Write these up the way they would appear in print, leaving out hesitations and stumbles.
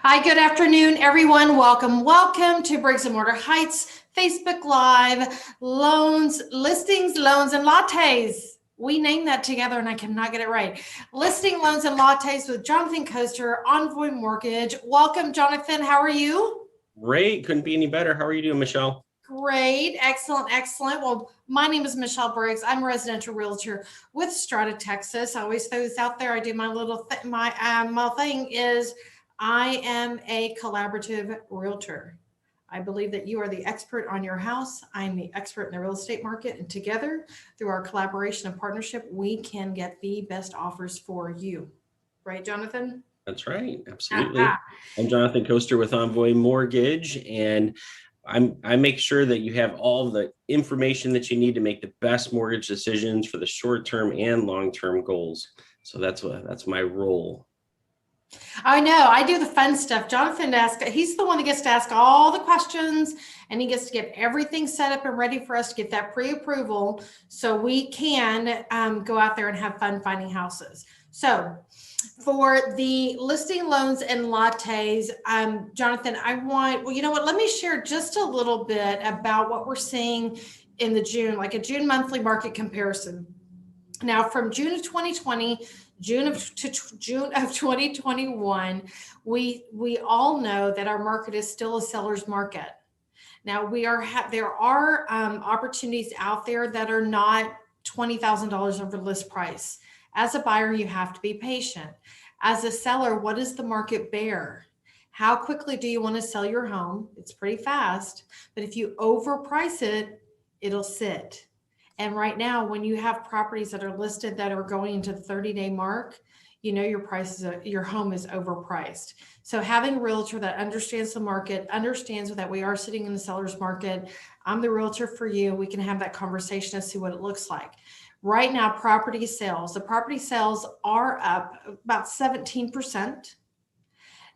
Hi, good afternoon, everyone. Welcome to Briggs and Mortar Heights Facebook Live, loans, listings, loans, and lattes. We named that together and I cannot get it right. Listing, loans, and lattes with Jonathan Koester, Envoy Mortgage. Welcome, Jonathan. How are you? Great. Couldn't be any better. How are you doing, Michelle? Great. Excellent. Excellent. Well, my name is Michelle Briggs. I'm a residential realtor with Strata, Texas. I always throw this out there. I do my little my thing is I am a collaborative realtor. I believe that you are the expert on your house. I'm the expert in the real estate market. And together, through our collaboration and partnership, we can get the best offers for you. Right, Jonathan? That's right. Absolutely. I'm Jonathan Koester with Envoy Mortgage, and I make sure that you have all the information that you need to make the best mortgage decisions for the short-term and long-term goals. So that's my role. I know. I do the fun stuff. Jonathan he's the one that gets to ask all the questions and he gets to get everything set up and ready for us to get that pre-approval so we can go out there and have fun finding houses. So for the listing, loans, and lattes, Jonathan, you know what? Let me share just a little bit about what we're seeing in the June, like a June monthly market comparison. Now, from June of 2020, June of 2021, we all know that our market is still a seller's market. Now, there are opportunities out there that are not $20,000 over list price. As a buyer, you have to be patient. As a seller, what does the market bear? How quickly do you want to sell your home? It's pretty fast, but if you overprice it, it'll sit. And right now, when you have properties that are listed that are going into the 30-day mark, you know your home is overpriced. So having a realtor that understands the market, understands that we are sitting in the seller's market, I'm the realtor for you. We can have that conversation and see what it looks like. Right now, the property sales are up about 17%.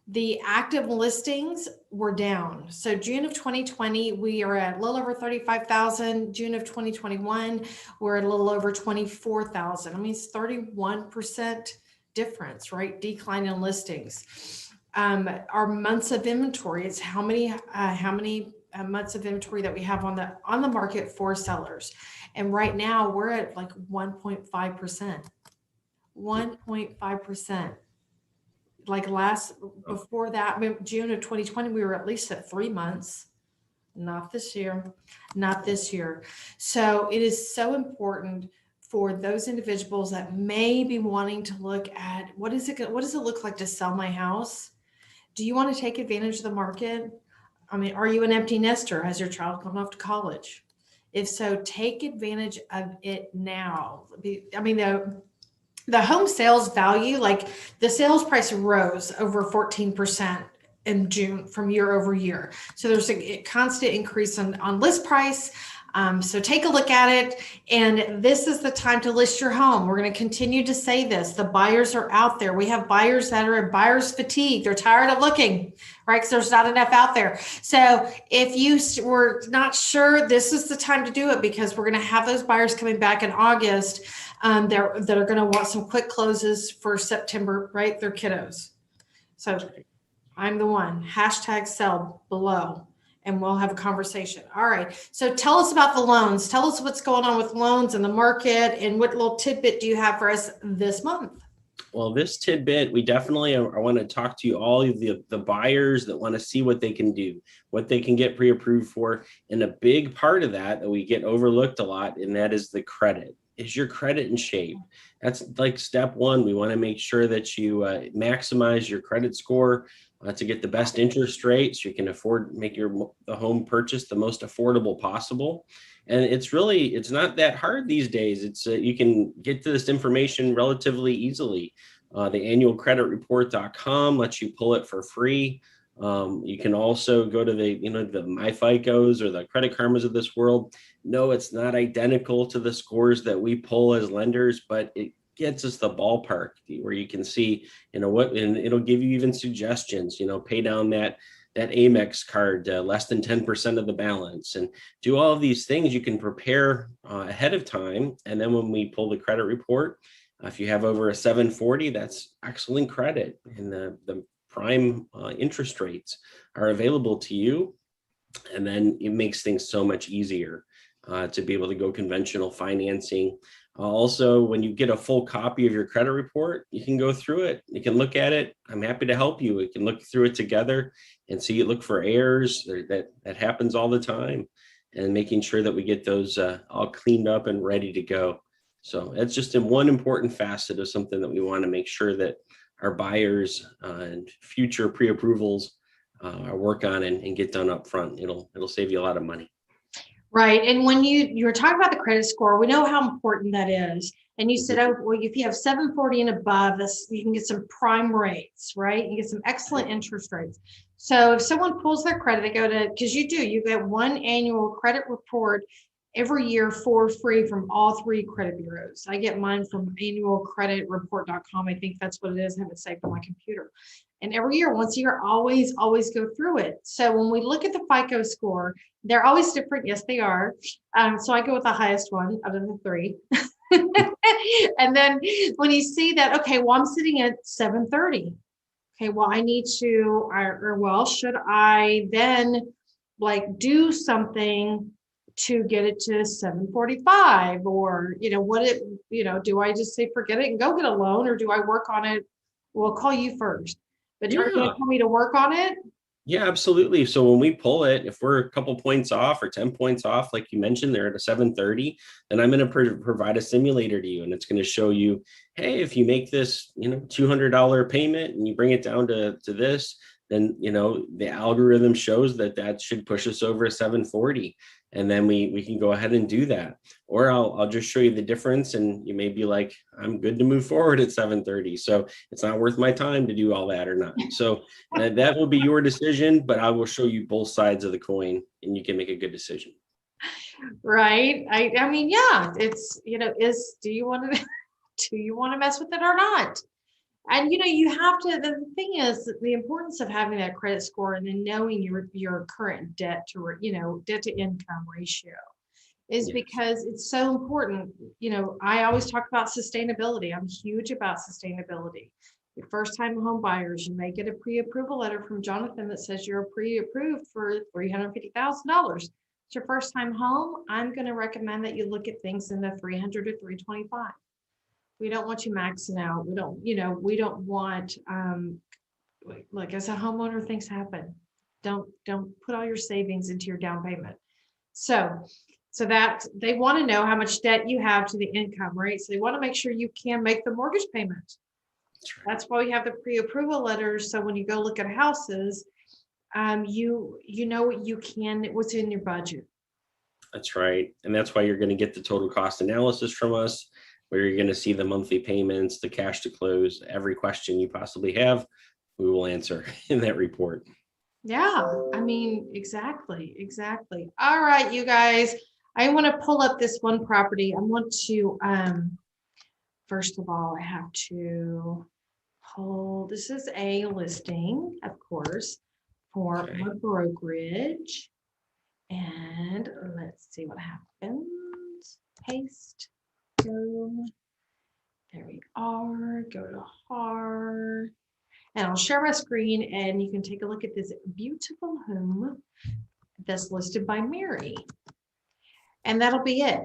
The active listings were down. So June of 2020, we are at a little over 35,000. June of 2021, we're at a little over 24,000. I mean, it's 31% difference, right? Decline in listings. Our months of inventory, it's how many months of inventory that we have on the market for sellers. And right now we're at like 1.5%. 1.5%. Like before that, June of 2020, we were at least at 3 months. Not this year. So it is so important for those individuals that may be wanting to look at what does it look like to sell my house? Do you want to take advantage of the market? I mean, are you an empty nester? Has your child gone off to college? If so, take advantage of it now. I mean, the home sales value, like the sales price rose over 14% in June from year over year. So there's a constant increase on list price. So take a look at it. And this is the time to list your home. We're going to continue to say this. The buyers are out there. We have buyers that are buyer's fatigue. They're tired of looking, right? Because there's not enough out there. So if you were not sure, this is the time to do it because we're going to have those buyers coming back in August that are going to want some quick closes for September, right? They're kiddos. So I'm the one. Hashtag sell below. And we'll have a conversation. All right. So tell us about the loans. Tell us what's going on with loans in the market and what little tidbit do you have for us this month? Well, this tidbit, we definitely I want to talk to you all of the buyers that want to see what they can do, what they can get pre-approved for. And a big part of that we get overlooked a lot, and that is the credit. Is your credit in shape? That's like step one. We want to make sure that you maximize your credit score to get the best interest rate so you can make the home purchase the most affordable possible. And it's not that hard these days. It's you can get to this information relatively easily. The annualcreditreport.com lets you pull it for free. You can also go to the MyFICOs or the Credit Karmas of this world. No, it's not identical to the scores that we pull as lenders, but it gets us the ballpark where you can see, and it'll give you even suggestions, pay down that Amex card, less than 10% of the balance, and do all of these things. You can prepare ahead of time. And then when we pull the credit report, if you have over a 740, that's excellent credit. And the prime interest rates are available to you. And then it makes things so much easier to be able to go conventional financing. Also, when you get a full copy of your credit report, you can go through it. You can look at it. I'm happy to help you. We can look through it together and see, look for errors that happens all the time, and making sure that we get those all cleaned up and ready to go. So that's just one important facet of something that we want to make sure that our buyers and future pre-approvals work on and get done up front. It'll save you a lot of money. Right. And when you were talking about the credit score, we know how important that is. And you said, oh, well, if you have 740 and above, this, you can get some prime rates, right? You get some excellent interest rates. So if someone pulls their credit, they go to, because you get one annual credit report every year for free from all three credit bureaus. I get mine from annualcreditreport.com. I think that's what it is. I have it saved on my computer. And every year, once a year, always go through it. So when we look at the FICO score, they're always different. Yes, they are. So I go with the highest one out of the three. And then when you see that, okay, well, I'm sitting at 730. Okay, well, I need to, should I then like do something to get it to 745, or, do I just say, forget it and go get a loan, or do I work on it? We'll call you first, but are you going to tell me to work on it? Yeah, absolutely. So when we pull it, if we're a couple points off or 10 points off, like you mentioned, they're at a 730, then I'm going to provide a simulator to you. And it's going to show you, hey, if you make this, $200 payment and you bring it down to this, then, the algorithm shows that should push us over a 740. And then we can go ahead and do that. Or I'll just show you the difference, and you may be like, I'm good to move forward at 730. So it's not worth my time to do all that or not. So that will be your decision, but I will show you both sides of the coin and you can make a good decision. Right. I mean, yeah, it's, do you want to mess with it or not? And, you have to, the thing is the importance of having that credit score and then knowing your current debt to income ratio is because it's so important. I always talk about sustainability. I'm huge about sustainability. Your first time home buyers, you may get a pre-approval letter from Jonathan that says you're pre-approved for $350,000. It's your first time home. I'm going to recommend that you look at things in the 300 to 325. We don't want you maxing out. We don't want, like as a homeowner, things happen. Don't put all your savings into your down payment. So that they want to know how much debt you have to the income, right? So they want to make sure you can make the mortgage payment. That's why we have the pre-approval letters. So when you go look at houses, you know what you can, what's in your budget. That's right. And that's why you're going to get the total cost analysis from us, where you're going to see the monthly payments, the cash to close, every question you possibly have, we will answer in that report. Yeah, I mean, exactly. All right, you guys, I want to pull up this one property. I want to, first of all, I have to pull, this is a listing, of course, for our brokerage. And let's see what happens. Paste. Boom. There we are. Go to HAR. And I'll share my screen and you can take a look at this beautiful home that's listed by Mary. And that'll be it.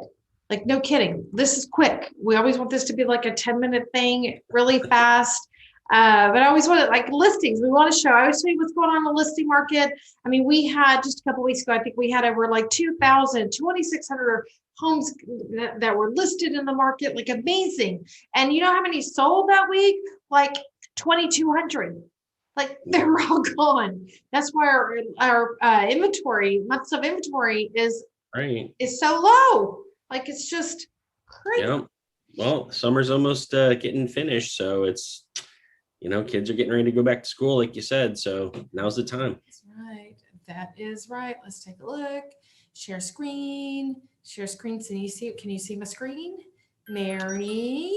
Like, no kidding. This is quick. We always want this to be like a 10-minute thing, really fast. But I always want it like listings. We want to show, I always say what's going on in the listing market. I mean, we had just a couple weeks ago, I think we had over like 2,600 homes that were listed in the market, like amazing. And you know how many sold that week? Like 2,200. Like they're all gone. That's why our inventory, months of inventory is so low. Like it's just crazy. Yeah. Well, summer's almost getting finished, so it's, kids are getting ready to go back to school, like you said. So now's the time. That's right. That is right. Let's take a look. Share screen. Share screen. So can you see my screen? Mary.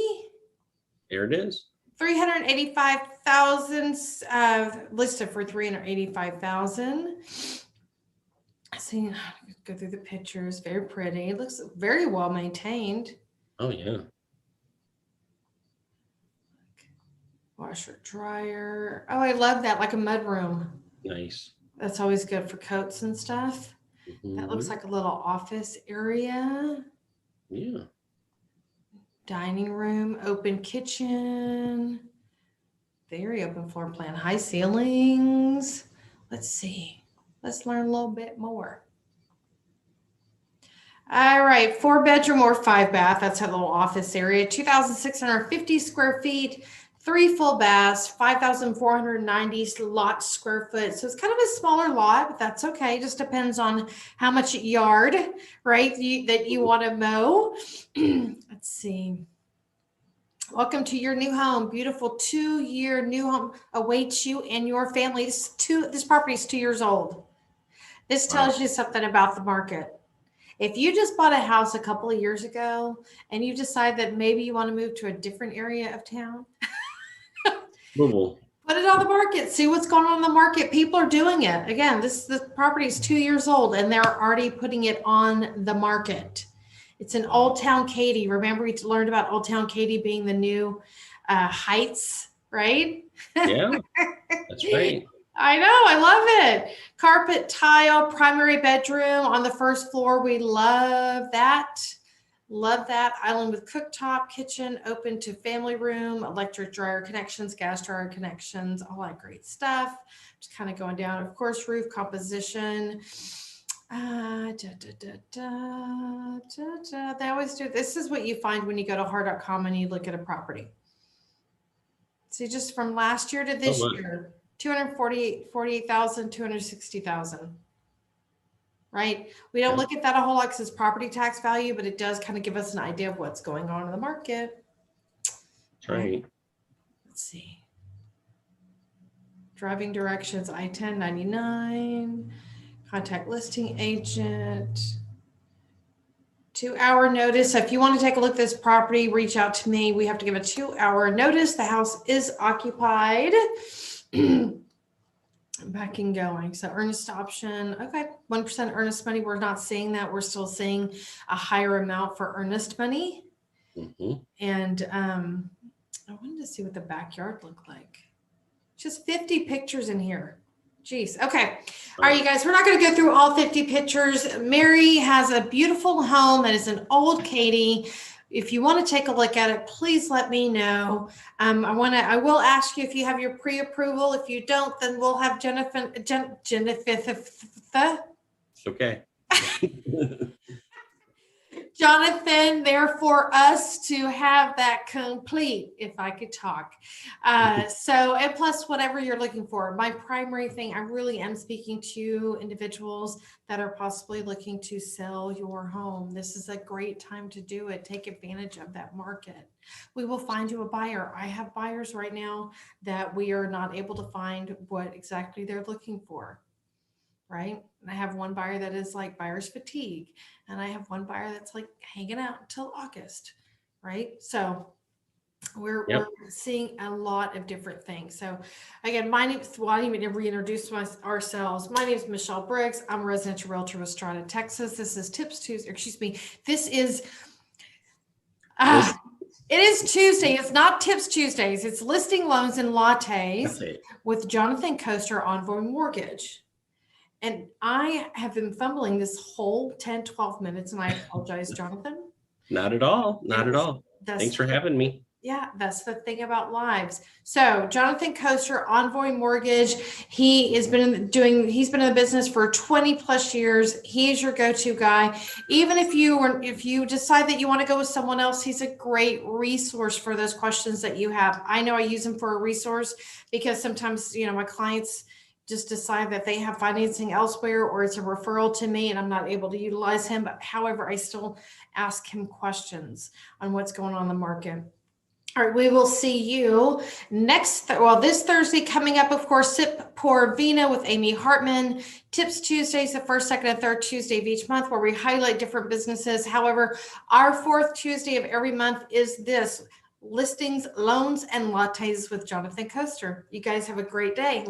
There it is. 385,000 listed for 385,000. See, go through the pictures. Very pretty. It looks very well maintained. Oh yeah. Washer, dryer. Oh, I love that, like a mud room. Nice. That's always good for coats and stuff. That looks Mhm. like a little office area. Yeah. Dining room, open kitchen. Very open floor plan, high ceilings. Let's see. Let's learn a little bit more. All right, 4 bedroom or 5 bath. That's a little office area. 2,650 square feet, 3 full baths, 5,490 lot square foot. So it's kind of a smaller lot, but that's okay. It just depends on how much yard, right, that you want to mow. Let's see. Welcome to your new home. Beautiful 2-year new home awaits you and your family. This property is 2 years old. This Wow. tells you something about the market. If you just bought a house a couple of years ago and you decide that maybe you want to move to a different area of town, Louisville. put it on the market. See what's going on in the market. People are doing it. Again, this property is 2 years old and they're already putting it on the market. It's in Old Town Katy. Remember we learned about Old Town Katy being the new Heights, right? Yeah, that's right. I know, I love it. Carpet tile, primary bedroom on the first floor. We love that. Love that. Island with cooktop, kitchen, open to family room, electric dryer connections, gas dryer connections, all that great stuff. Just kind of going down. Of course, roof composition. They always do. This is what you find when you go to har.com and you look at a property. See, just from last year to this year, 248,000, 260,000. Right? We don't look at that a whole lot because it's property tax value, but it does kind of give us an idea of what's going on in the market. That's right. Let's see. Driving directions, I-10, 99. Contact listing agent. 2-hour notice. So if you want to take a look at this property, reach out to me. We have to give a 2-hour notice. The house is occupied. Back and going. So earnest option. Okay. 1% earnest money. We're not seeing that. We're still seeing a higher amount for earnest money. Mm-hmm. And I wanted to see what the backyard looked like. Just 50 pictures in here. Jeez. Okay. All right, you guys, we're not going to go through all 50 pictures. Mary has a beautiful home that is in Old Katy. If you want to take a look at it, please let me know. I will ask you if you have your pre-approval. If you don't, then we'll have Jennifer. It's okay. Jonathan there for us to have that complete, if I could talk. So, and plus whatever you're looking for. My primary thing, I really am speaking to individuals that are possibly looking to sell your home. This is a great time to do it. Take advantage of that market. We will find you a buyer. I have buyers right now that we are not able to find what exactly they're looking for. Right. And I have one buyer that is like buyer's fatigue. And I have one buyer that's like hanging out until August. Right. So we're seeing a lot of different things. So again, my name is, well, I didn't even reintroduce ourselves. My name is Michelle Briggs. I'm a residential realtor with Strata, Texas. This is Tips Tuesday. Excuse me. This is, it is Tuesday. It's not Tips Tuesdays. It's listing loans and lattes with Jonathan Koester, Envoy Mortgage. And I have been fumbling this whole 10, 12 minutes, and I apologize, Jonathan. Not at all. Not at all. Thanks for having me. Yeah, that's the thing about lives. So Jonathan Koester, Envoy Mortgage, he's been in the business for 20 plus years. He is your go-to guy. Even if you decide that you want to go with someone else, he's a great resource for those questions that you have. I know I use him for a resource because sometimes, my clients just decide that they have financing elsewhere or it's a referral to me and I'm not able to utilize him. But however, I still ask him questions on what's going on in the market. All right, we will see you this Thursday coming up, of course, Sip Pour Vino with Amy Hartman. Tips Tuesdays, the first, second, and third Tuesday of each month where we highlight different businesses. However, our fourth Tuesday of every month is this, listings, loans, and lattes with Jonathan Koester. You guys have a great day.